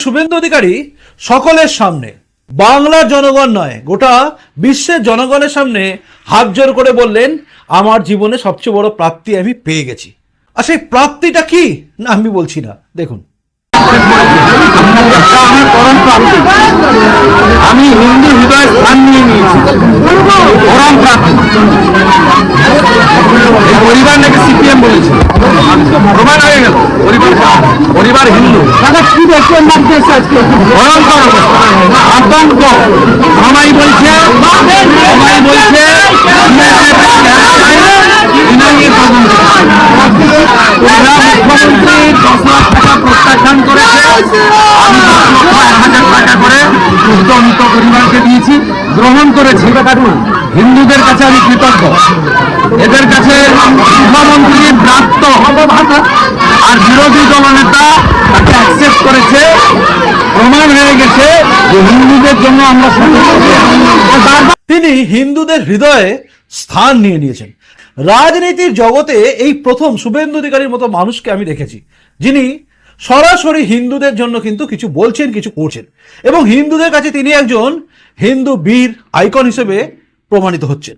শুভেন্দু অধিকারী সকলের সামনে, বাংলার জনগণ নয় গোটা বিশ্বের জনগণের সামনে হাত জোর করে বললেন আমার জীবনে সবচেয়ে বড় প্রাপ্তি আমি পেয়ে গেছি। আর সেই প্রাপ্তিটা কি না আমি বলছি না, দেখুন। আমি হিন্দু হৃদয় স্থান নিয়ে নিয়েছি, পরম প্রাপ্তি। পরিবার নাকি সিপিএম বলেছে, প্রমাণ হয়ে গেল পরিবার হিন্দু। ভয়ঙ্কর আতঙ্ক। সবাই বলছে মুখ্যমন্ত্রী 10 লাখ টাকা প্রত্যাখ্যান করেছে, আমি 10,000 টাকা করে মৃত পরিবারকে দিয়েছি, গ্রহণ করেছি। হিন্দুদের কাছে আমি কৃতজ্ঞ, এদের কাছে মুখ্যমন্ত্রী প্রাপ্ত আর বিরোধী দলনেতা তাকে অ্যাকসেপ্ট করেছে। প্রমাণ হয়ে গেছে যে হিন্দুদের জন্য আমরা তিনি হিন্দুদের হৃদয়ে স্থান নিয়ে নিয়েছেন। রাজনীতির জগতে এই প্রথম শুভেন্দু অধিকারীর মতো মানুষকে আমি দেখেছি, যিনি সরাসরি হিন্দুদের জন্য কিন্তু কিছু বলছেন, কিছু করছেন, এবং হিন্দুদের কাছে তিনি একজন হিন্দু বীর আইকন হিসেবে প্রমাণিত হচ্ছেন।